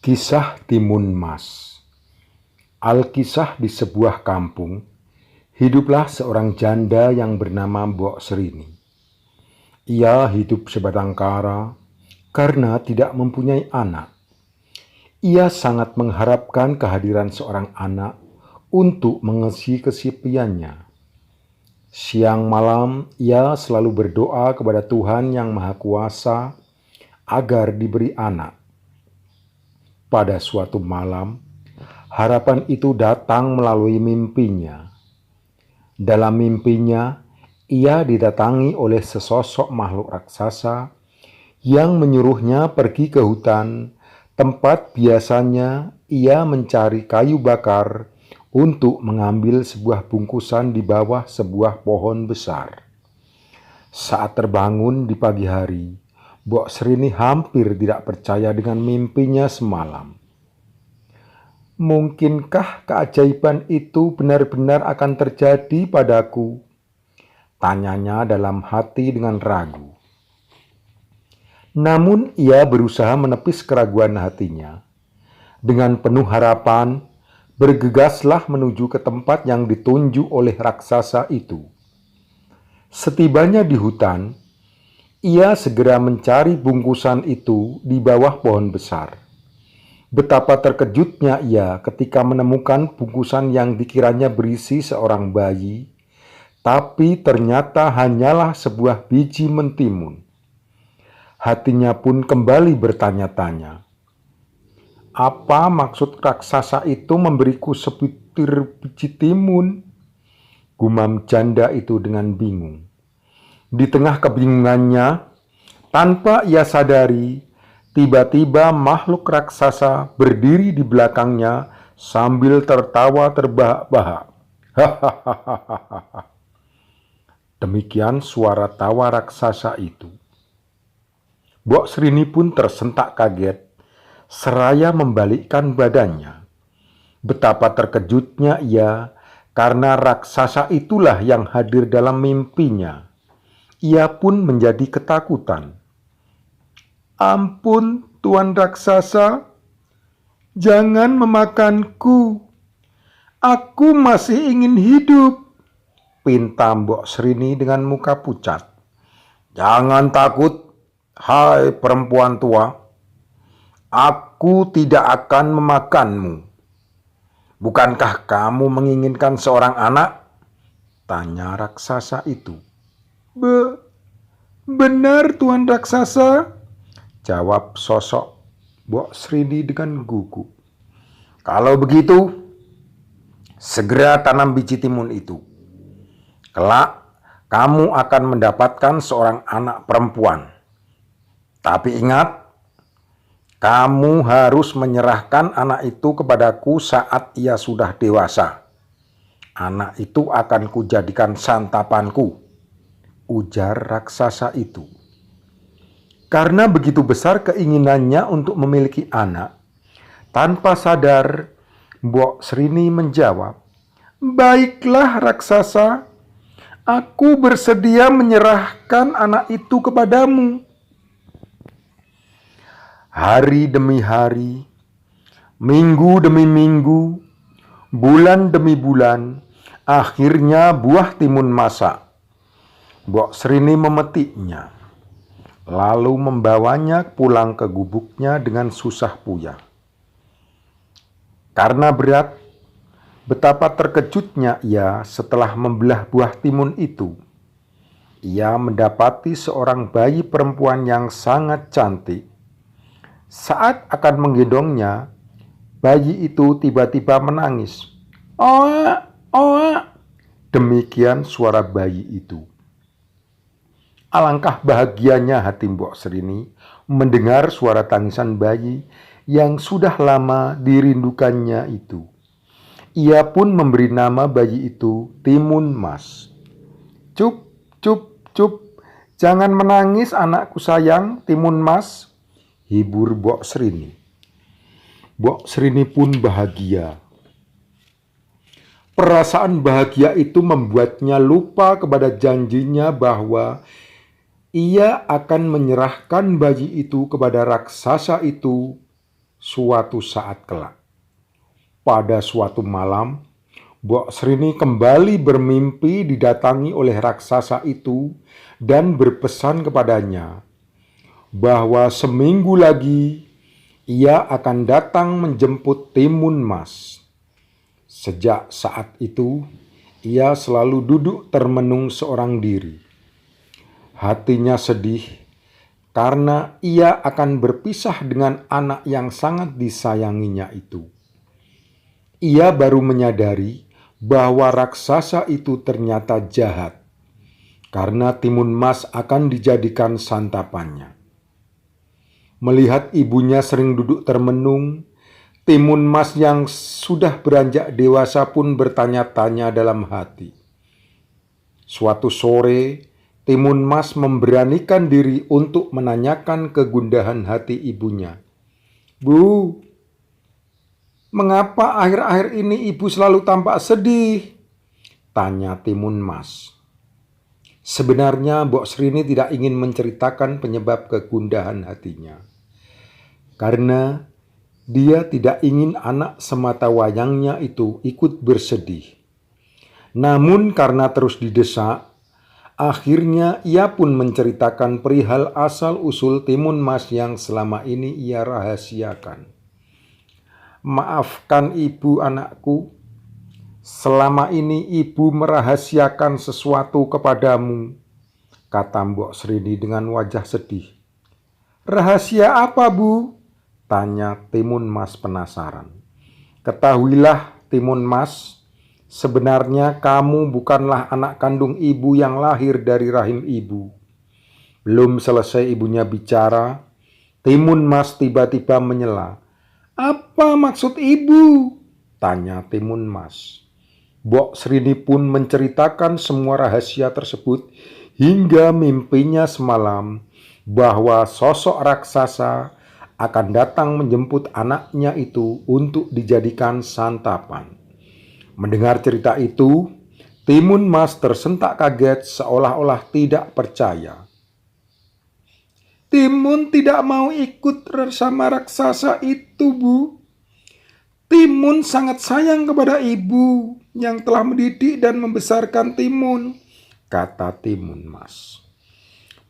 Kisah Timun Mas. Alkisah di sebuah kampung, hiduplah seorang janda yang bernama Mbok Srini. Ia hidup sebatang kara karena tidak mempunyai anak. Ia sangat mengharapkan kehadiran seorang anak untuk mengisi kesepiannya. Siang malam ia selalu berdoa kepada Tuhan Yang Maha Kuasa agar diberi anak. Pada suatu malam, harapan itu datang melalui mimpinya. Dalam mimpinya, ia didatangi oleh sesosok makhluk raksasa yang menyuruhnya pergi ke hutan, tempat biasanya ia mencari kayu bakar untuk mengambil sebuah bungkusan di bawah sebuah pohon besar. Saat terbangun di pagi hari, Mbok Srini hampir tidak percaya dengan mimpinya semalam. Mungkinkah keajaiban itu benar-benar akan terjadi padaku? Tanyanya dalam hati dengan ragu. Namun ia berusaha menepis keraguan hatinya. Dengan penuh harapan, bergegaslah menuju ke tempat yang ditunjuk oleh raksasa itu. Setibanya di hutan, ia segera mencari bungkusan itu di bawah pohon besar. Betapa terkejutnya ia ketika menemukan bungkusan yang dikiranya berisi seorang bayi, tapi ternyata hanyalah sebuah biji mentimun. Hatinya pun kembali bertanya-tanya, apa maksud raksasa itu memberiku sebutir biji timun? Gumam janda itu dengan bingung. Di tengah kebingungannya, tanpa ia sadari, tiba-tiba makhluk raksasa berdiri di belakangnya sambil tertawa terbahak-bahak. Hahaha. Demikian suara tawa raksasa itu. Mbok Srini pun tersentak kaget, seraya membalikkan badannya. Betapa terkejutnya ia karena raksasa itulah yang hadir dalam mimpinya. Ia pun menjadi ketakutan. Ampun, Tuan Raksasa, jangan memakanku. Aku masih ingin hidup, pinta Mbok Srini dengan muka pucat. Jangan takut, hai perempuan tua. Aku tidak akan memakanmu. Bukankah kamu menginginkan seorang anak? Tanya raksasa itu. Benar, Tuan Raksasa, jawab sosok Mbok Srini dengan gugup. Kalau begitu, segera tanam biji timun itu. Kelak, kamu akan mendapatkan seorang anak perempuan. Tapi ingat, kamu harus menyerahkan anak itu kepadaku saat ia sudah dewasa. Anak itu akan kujadikan santapanku, ujar raksasa itu. Karena begitu besar keinginannya untuk memiliki anak, tanpa sadar Mbok Srini menjawab, baiklah raksasa, aku bersedia menyerahkan anak itu kepadamu. Hari demi hari, minggu demi minggu, bulan demi bulan, akhirnya buah timun masak. Mbok Srini memetiknya, lalu membawanya pulang ke gubuknya dengan susah puyah. Karena berat, betapa terkejutnya ia setelah membelah buah timun itu. Ia mendapati seorang bayi perempuan yang sangat cantik. Saat akan menggendongnya, bayi itu tiba-tiba menangis. Oa, oa. Demikian suara bayi itu. Alangkah bahagianya hati Mbok Srini mendengar suara tangisan bayi yang sudah lama dirindukannya itu. Ia pun memberi nama bayi itu Timun Mas. Cup, cup, cup, jangan menangis anakku sayang, Timun Mas, hibur Mbok Srini. Mbok Srini pun bahagia. Perasaan bahagia itu membuatnya lupa kepada janjinya bahwa ia akan menyerahkan bayi itu kepada raksasa itu suatu saat kelak. Pada suatu malam, Mbok Srini kembali bermimpi didatangi oleh raksasa itu dan berpesan kepadanya bahwa seminggu lagi ia akan datang menjemput timun mas. Sejak saat itu, ia selalu duduk termenung seorang diri. Hatinya sedih karena ia akan berpisah dengan anak yang sangat disayanginya itu. Ia baru menyadari bahwa raksasa itu ternyata jahat karena timun mas akan dijadikan santapannya. Melihat ibunya sering duduk termenung, timun mas yang sudah beranjak dewasa pun bertanya-tanya dalam hati. Suatu sore, timun mas memberanikan diri untuk menanyakan kegundahan hati ibunya. "Bu, mengapa akhir-akhir ini ibu selalu tampak sedih?" tanya timun mas. Sebenarnya Mbok Srini tidak ingin menceritakan penyebab kegundahan hatinya, karena dia tidak ingin anak semata wayangnya itu ikut bersedih. Namun karena terus didesak, akhirnya ia pun menceritakan perihal asal-usul timun mas yang selama ini ia rahasiakan. "Maafkan ibu anakku, selama ini ibu merahasiakan sesuatu kepadamu," kata Mbok Srini dengan wajah sedih. "Rahasia apa, Bu?" tanya timun mas penasaran. "Ketahuilah timun mas, sebenarnya kamu bukanlah anak kandung ibu yang lahir dari rahim ibu." Belum selesai ibunya bicara, timun mas tiba-tiba menyela. "Apa maksud ibu?" tanya timun mas. Mbok Srini pun menceritakan semua rahasia tersebut hingga mimpinya semalam bahwa sosok raksasa akan datang menjemput anaknya itu untuk dijadikan santapan. Mendengar cerita itu, timun mas tersentak kaget seolah-olah tidak percaya. "Timun tidak mau ikut bersama raksasa itu, Bu. Timun sangat sayang kepada ibu yang telah mendidik dan membesarkan Timun," kata timun mas.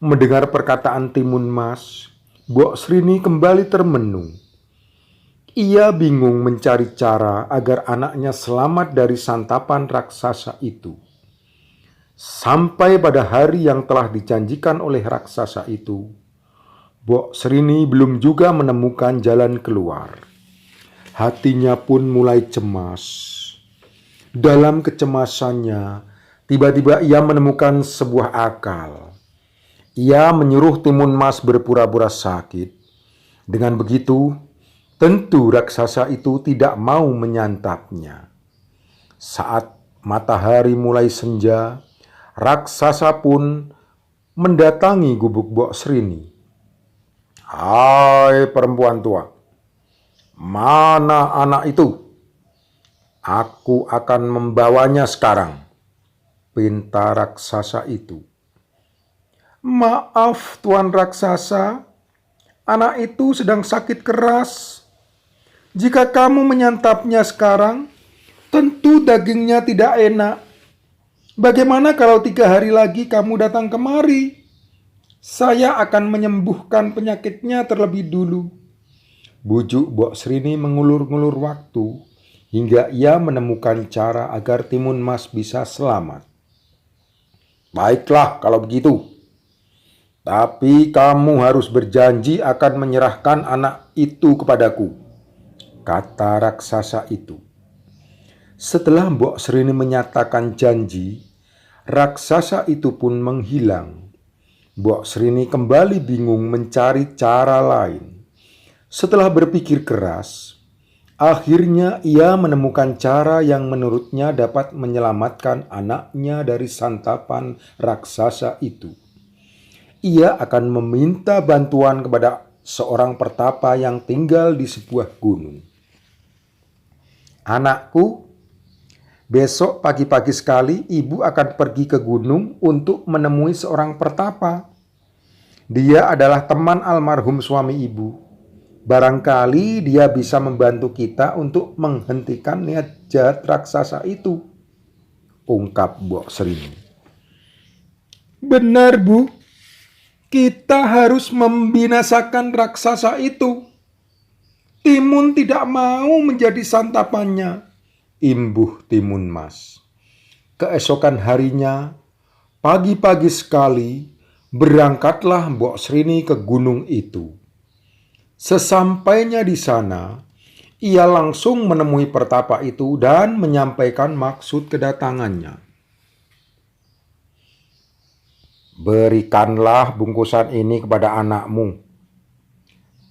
Mendengar perkataan timun mas, Mbok Srini kembali termenung. Ia bingung mencari cara agar anaknya selamat dari santapan raksasa itu. Sampai pada hari yang telah dijanjikan oleh raksasa itu, Mbok Srini belum juga menemukan jalan keluar. Hatinya pun mulai cemas. Dalam kecemasannya, tiba-tiba ia menemukan sebuah akal. Ia menyuruh timun mas berpura-pura sakit. Dengan begitu, tentu raksasa itu tidak mau menyantapnya. Saat matahari mulai senja, raksasa pun mendatangi gubuk Mbok Srini. "Hai perempuan tua, mana anak itu? Aku akan membawanya sekarang," pinta raksasa itu. "Maaf Tuan Raksasa, anak itu sedang sakit keras. Jika kamu menyantapnya sekarang, tentu dagingnya tidak enak. Bagaimana kalau 3 hari lagi kamu datang kemari? Saya akan menyembuhkan penyakitnya terlebih dulu." Bujuk Mbok Srini mengulur-ngulur waktu hingga ia menemukan cara agar timun mas bisa selamat. "Baiklah kalau begitu. Tapi kamu harus berjanji akan menyerahkan anak itu kepadaku," kata raksasa itu. Setelah Mbok Srini menyatakan janji, raksasa itu pun menghilang. Mbok Srini kembali bingung mencari cara lain. Setelah berpikir keras, akhirnya ia menemukan cara yang menurutnya dapat menyelamatkan anaknya dari santapan raksasa itu. Ia akan meminta bantuan kepada seorang pertapa yang tinggal di sebuah gunung. "Anakku, besok pagi-pagi sekali ibu akan pergi ke gunung untuk menemui seorang pertapa. Dia adalah teman almarhum suami ibu. Barangkali dia bisa membantu kita untuk menghentikan niat jahat raksasa itu, ungkap Mbok Srini. Benar, Bu. Kita harus membinasakan raksasa itu. Timun tidak mau menjadi santapannya, imbuh Timun Mas. Keesokan harinya, pagi-pagi sekali, berangkatlah Mbok Srini ke gunung itu. Sesampainya di sana, ia langsung menemui pertapa itu dan menyampaikan maksud kedatangannya. Berikanlah bungkusan ini kepada anakmu.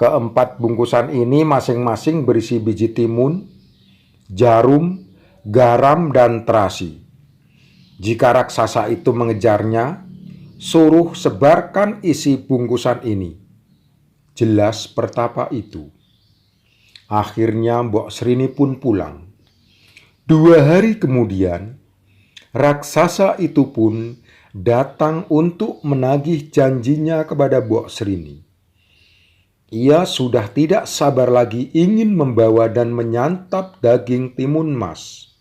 Keempat bungkusan ini masing-masing berisi biji timun, jarum, garam, dan terasi. Jika raksasa itu mengejarnya, suruh sebarkan isi bungkusan ini. Jelas pertapa itu. Akhirnya Mbok Srini pun pulang. 2 hari kemudian, raksasa itu pun datang untuk menagih janjinya kepada Mbok Srini. Ia sudah tidak sabar lagi ingin membawa dan menyantap daging Timun Mas.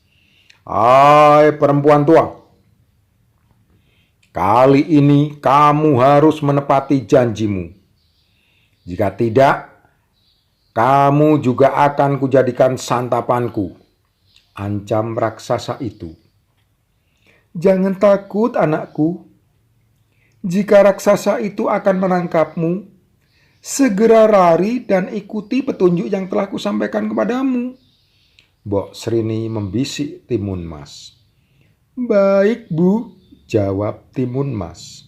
Hai perempuan tua, kali ini kamu harus menepati janjimu. Jika tidak, kamu juga akan kujadikan santapanku, ancam raksasa itu. Jangan takut anakku, jika raksasa itu akan menangkapmu, segera lari dan ikuti petunjuk yang telah kusampaikan kepadamu. Mbok Srini membisik Timun Mas. Baik, Bu, jawab Timun Mas.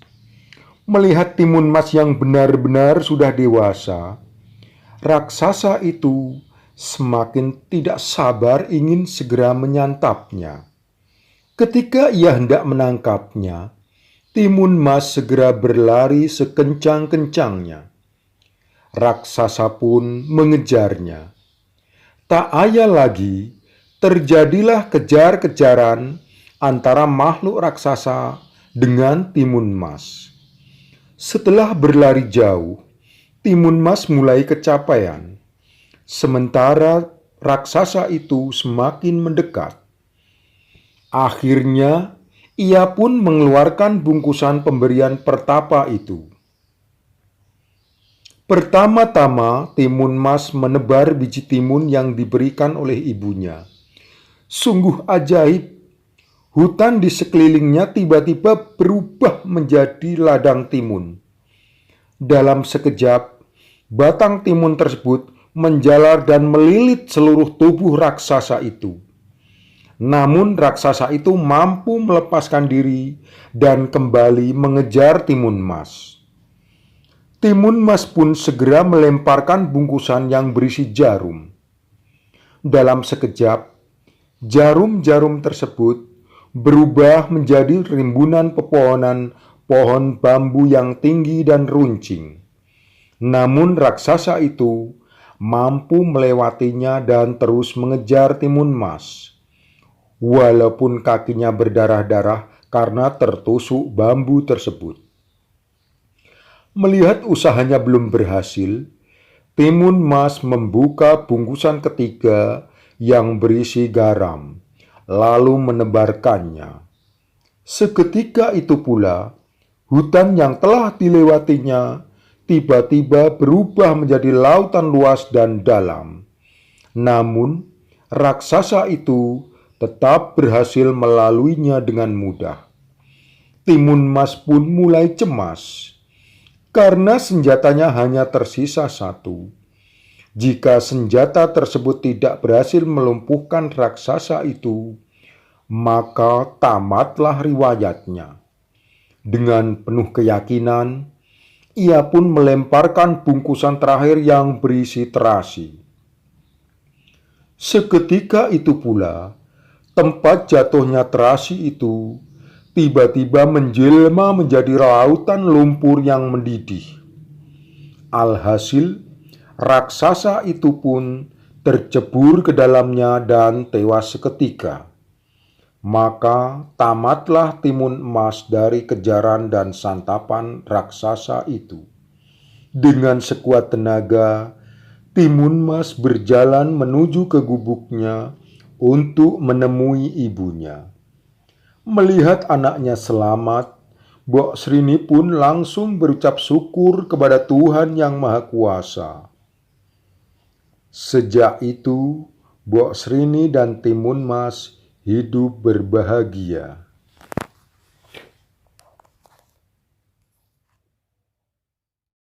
Melihat Timun Mas yang benar-benar sudah dewasa, raksasa itu semakin tidak sabar ingin segera menyantapnya. Ketika ia hendak menangkapnya, Timun Mas segera berlari sekencang-kencangnya. Raksasa pun mengejarnya. Tak ayal lagi, terjadilah kejar-kejaran antara makhluk raksasa dengan Timun Mas. Setelah berlari jauh, Timun Mas mulai kecapean. Sementara raksasa itu semakin mendekat. Akhirnya, ia pun mengeluarkan bungkusan pemberian pertapa itu. Pertama-tama, Timun Mas menebar biji timun yang diberikan oleh ibunya. Sungguh ajaib. Hutan di sekelilingnya tiba-tiba berubah menjadi ladang timun. Dalam sekejap, batang timun tersebut menjalar dan melilit seluruh tubuh raksasa itu. Namun raksasa itu mampu melepaskan diri dan kembali mengejar Timun Mas. Timun Mas pun segera melemparkan bungkusan yang berisi jarum. Dalam sekejap, jarum-jarum tersebut berubah menjadi rimbunan pepohonan pohon bambu yang tinggi dan runcing. Namun raksasa itu mampu melewatinya dan terus mengejar Timun Mas. Walaupun kakinya berdarah-darah karena tertusuk bambu tersebut. Melihat usahanya belum berhasil, Timun Mas membuka bungkusan ketiga yang berisi garam, lalu menebarkannya. Seketika itu pula, hutan yang telah dilewatinya tiba-tiba berubah menjadi lautan luas dan dalam. Namun, raksasa itu tetap berhasil melaluinya dengan mudah. Timun Mas pun mulai cemas, karena senjatanya hanya tersisa satu. Jika senjata tersebut tidak berhasil melumpuhkan raksasa itu, maka tamatlah riwayatnya. Dengan penuh keyakinan, ia pun melemparkan bungkusan terakhir yang berisi terasi. Seketika itu pula, tempat jatuhnya terasi itu tiba-tiba menjelma menjadi lautan lumpur yang mendidih. Alhasil, raksasa itu pun tercebur ke dalamnya dan tewas seketika. Maka tamatlah Timun Mas dari kejaran dan santapan raksasa itu. Dengan sekuat tenaga, Timun Mas berjalan menuju ke gubuknya untuk menemui ibunya. Melihat anaknya selamat, Mbok Srini pun langsung berucap syukur kepada Tuhan Yang Maha Kuasa. Sejak itu, Mbok Srini dan Timun Mas hidup berbahagia.